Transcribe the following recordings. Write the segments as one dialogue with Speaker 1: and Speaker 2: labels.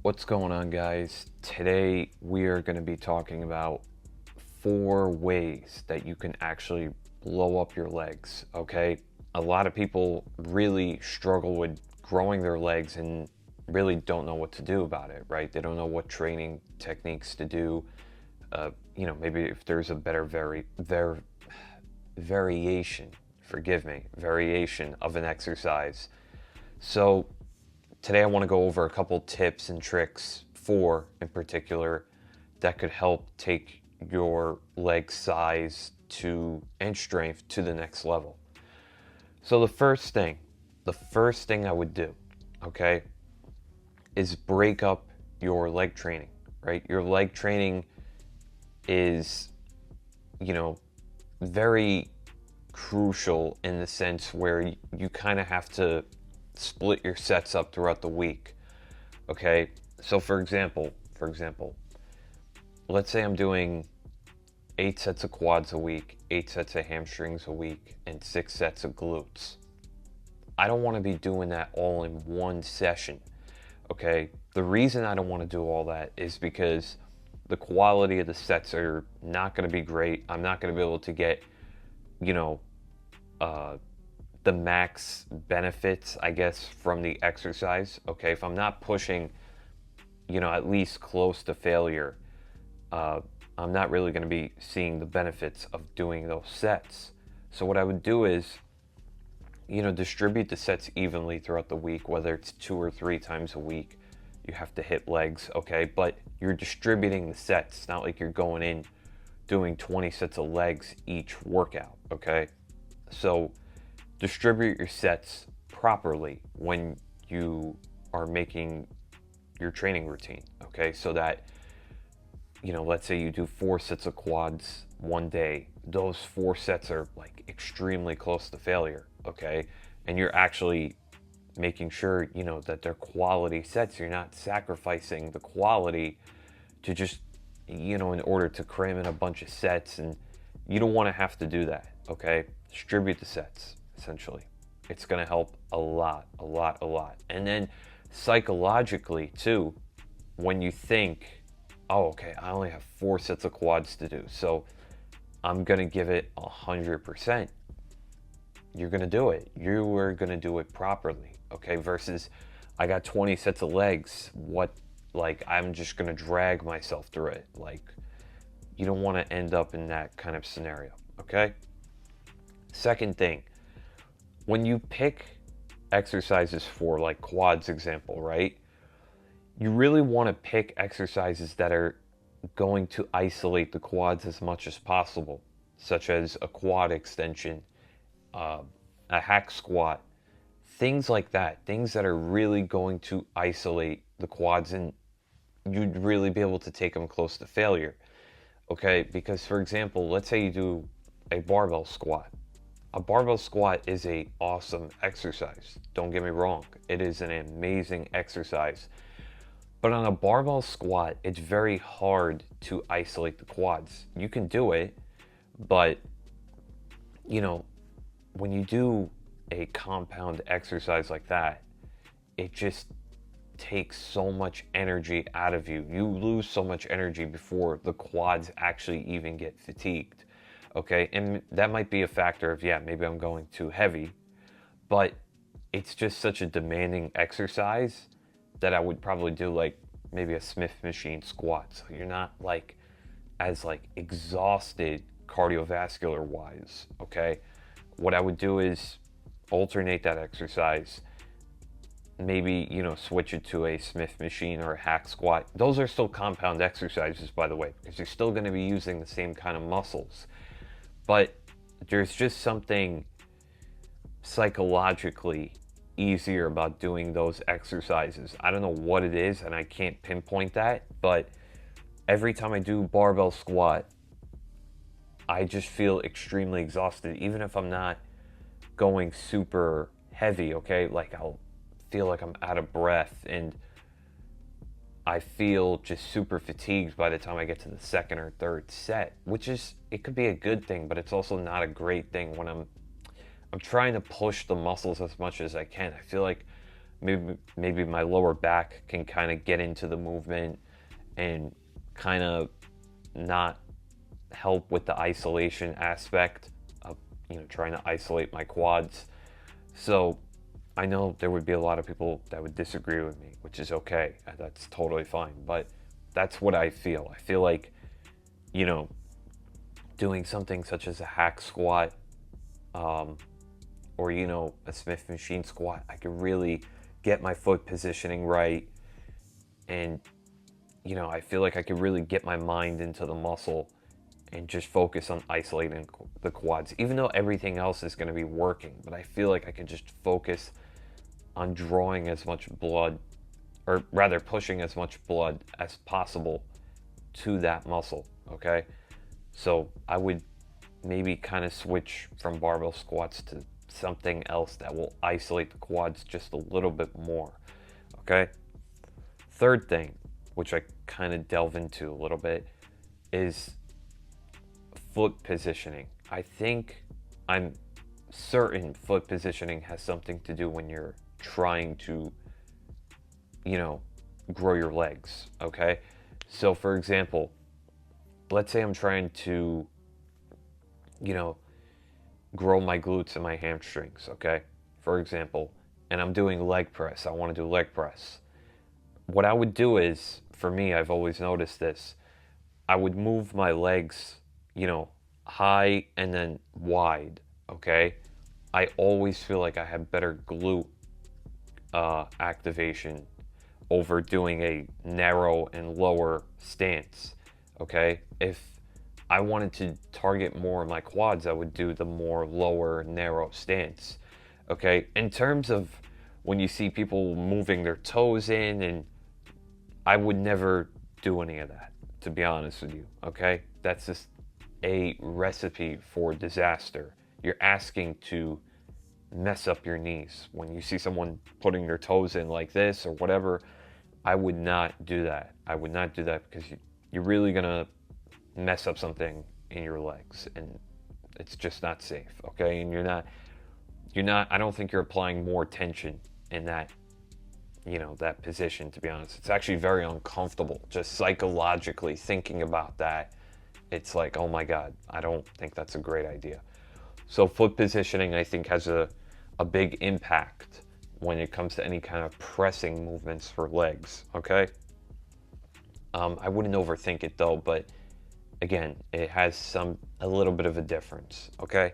Speaker 1: What's going on, guys? Today we are going to be talking about 4 ways that you can actually blow up your legs, okay? A lot of people really struggle with growing their legs and really don't know what to do about it, right? They don't know what training techniques to do. Maybe if there's a better variation, forgive me, variation of an exercise. So today I want to go over a couple tips and tricks, four in particular, that could help take your leg size to and strength to the next level. So the first thing I would do, okay, is break up your leg training, right? Your leg training is, you know, very crucial in the sense where you kind of have to split your sets up throughout the week. Okay, so for example, let's say I'm doing 8 sets of quads a week, 8 sets of hamstrings a week, and 6 sets of glutes. I don't want to be doing that all in one session. Okay, the reason I don't want to do all that is because the quality of the sets are not going to be great. I'm not going to be able to get, you know, uh, the max benefits, I guess, from the exercise. Okay, if I'm not pushing, at least close to failure, uh, I'm not really going to be seeing the benefits of doing those sets. So what I would do is, distribute the sets evenly throughout the week, whether it's 2 or 3 times a week. You have to hit legs, okay? But you're distributing the sets. It's not like you're going in doing 20 sets of legs each workout, okay? So distribute your sets properly when you are making your training routine, okay? So that, let's say you do 4 sets of quads one day, those 4 sets are like extremely close to failure, okay? And you're actually making sure, that they're quality sets. You're not sacrificing the quality to just, in order to cram in a bunch of sets. And you don't want to have to do that, okay? Distribute the sets, essentially. It's going to help a lot, a lot, a lot. And then psychologically, too, when you think, oh, okay, I only have 4 sets of quads to do, so I'm going to give it 100%. You're going to do it. You are going to do it properly, okay? Versus, I got 20 sets of legs. I'm just going to drag myself through it. Like, you don't want to end up in that kind of scenario, okay? Second thing, when you pick exercises for like quads example, right? You really want to pick exercises that are going to isolate the quads as much as possible, such as a quad extension, uh, a hack squat, things like that, things that are really going to isolate the quads and you'd really be able to take them close to failure. Okay, because for example, let's say you do a barbell squat. A barbell squat is a awesome exercise. Don't get me wrong. It is an amazing exercise. But on a barbell squat, it's very hard to isolate the quads. You can do it, but you know, when you do a compound exercise like that, it just takes so much energy out of you. You lose so much energy before the quads actually even get fatigued. Okay, and that might be a factor of, yeah, maybe I'm going too heavy, but it's just such a demanding exercise that I would probably do like maybe a Smith machine squat. So you're not like as like exhausted cardiovascular wise, okay? What I would do is alternate that exercise. Maybe, switch it to a Smith machine or a hack squat. Those are still compound exercises, by the way, because you're still going to be using the same kind of muscles. But there's just something psychologically easier about doing those exercises. I don't know what it is, and I can't pinpoint that, but every time I do barbell squat, I just feel extremely exhausted, even if I'm not going super heavy, okay? Like I'll feel like I'm out of breath and I feel just super fatigued by the time I get to the second or third set, which is, it could be a good thing, but it's also not a great thing when I'm trying to push the muscles as much as I can. I feel like maybe my lower back can kind of get into the movement and kind of not help with the isolation aspect of trying to isolate my quads. So I know there would be a lot of people that would disagree with me, which is okay. That's totally fine. But that's what I feel. I feel like, you know, doing something such as a hack squat, um, or a Smith machine squat, I could really get my foot positioning right, and I feel like I could really get my mind into the muscle and just focus on isolating the quads, even though everything else is going to be working. But I feel like I can just focus on drawing as much blood, or rather pushing as much blood as possible to that muscle. Okay, so I would maybe kind of switch from barbell squats to something else that will isolate the quads just a little bit more. Okay, third thing, which I kind of delve into a little bit, is foot positioning. I'm certain foot positioning has something to do when you're trying to, grow your legs. Okay, so for example, let's say I'm trying to, you know, grow my glutes and my hamstrings. Okay, for example, and I'm doing leg press. I want to do leg press. What I would do is, for me, I've always noticed this. I would move my legs, high and then wide. Okay, I always feel like I have better glute activation over doing a narrow and lower stance. Okay, if I wanted to target more of my quads, I would do the more lower, narrow stance. Okay, in terms of when you see people moving their toes in, and I would never do any of that, to be honest with you. Okay, that's just a recipe for disaster. You're asking to mess up your knees. When you see someone putting their toes in like this or whatever, I would not do that. I would not do that because you're really gonna mess up something in your legs, and it's just not safe. Okay, and you're not. I don't think you're applying more tension in that position. To be honest, it's actually very uncomfortable. Just psychologically thinking about that, it's like, oh my God, I don't think that's a great idea. So foot positioning, I think, has a big impact when it comes to any kind of pressing movements for legs. Okay. I wouldn't overthink it though, but again, it has a little bit of a difference. Okay.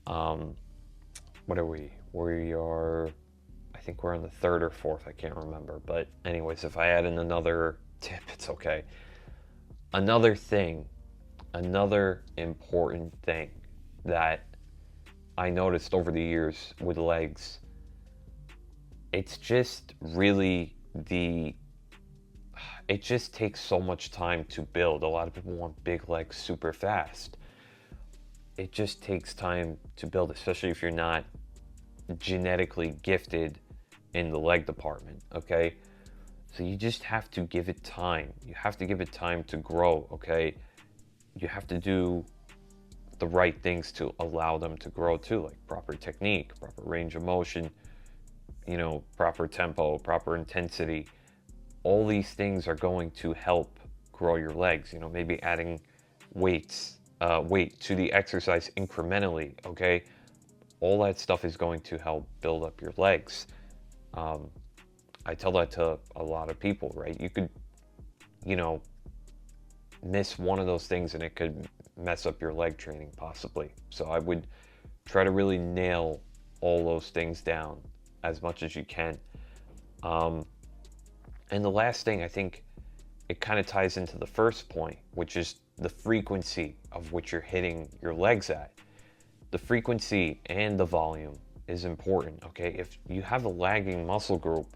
Speaker 1: What are we? We are, I think we're on the third or fourth. I can't remember. But anyways, if I add in another tip, it's okay. Another thing, another important thing that I noticed over the years with legs, it's just really it just takes so much time to build. A lot of people want big legs super fast. It just takes time to build, especially if you're not genetically gifted in the leg department. Okay, so you just have to give it time. You have to give it time to grow. Okay, you have to do the right things to allow them to grow too, like proper technique, proper range of motion, proper tempo, proper intensity. All these things are going to help grow your legs. Maybe adding weight to the exercise incrementally. Okay, all that stuff is going to help build up your legs. I tell that to a lot of people, right? You could, miss one of those things and it could mess up your leg training possibly. So I would try to really nail all those things down as much as you can. And the last thing, I think it kind of ties into the first point, which is the frequency of which you're hitting your legs at. The frequency and the volume is important. Okay, if you have a lagging muscle group,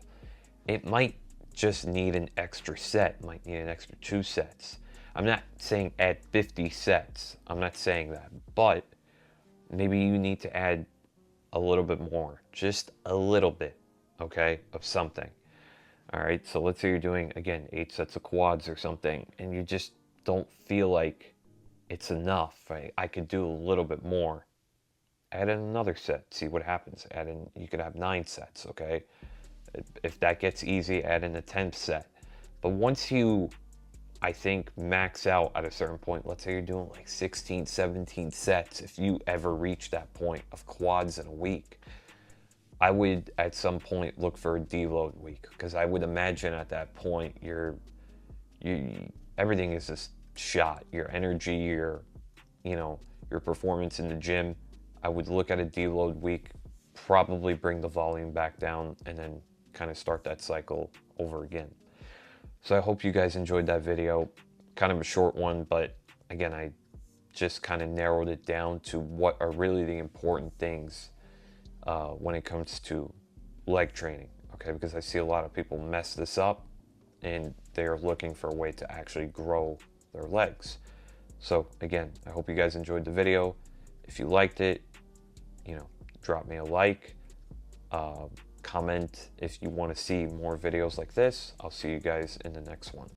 Speaker 1: it might just need an extra set, might need an extra 2 sets. I'm not saying add 50 sets. I'm not saying that. But maybe you need to add a little bit more, just a little bit, okay, of something. All right, so let's say you're doing, again, 8 sets of quads or something, and you just don't feel like it's enough, right? I could do a little bit more. Add in another set, see what happens. You could have 9 sets, okay? If that gets easy, add in a 10th set. But once you, I think, max out at a certain point, let's say you're doing like 16, 17 sets, if you ever reach that point of quads in a week, I would at some point look for a deload week, because I would imagine at that point everything is just shot. Your energy, your performance in the gym. I would look at a deload week, probably bring the volume back down, and then kind of start that cycle over again. So I hope you guys enjoyed that video. Kind of a short one, but again, I just kind of narrowed it down to what are really the important things when it comes to leg training, okay? Because I see a lot of people mess this up and they are looking for a way to actually grow their legs. So again, I hope you guys enjoyed the video. If you liked it, drop me a like, comment if you want to see more videos like this. I'll see you guys in the next one.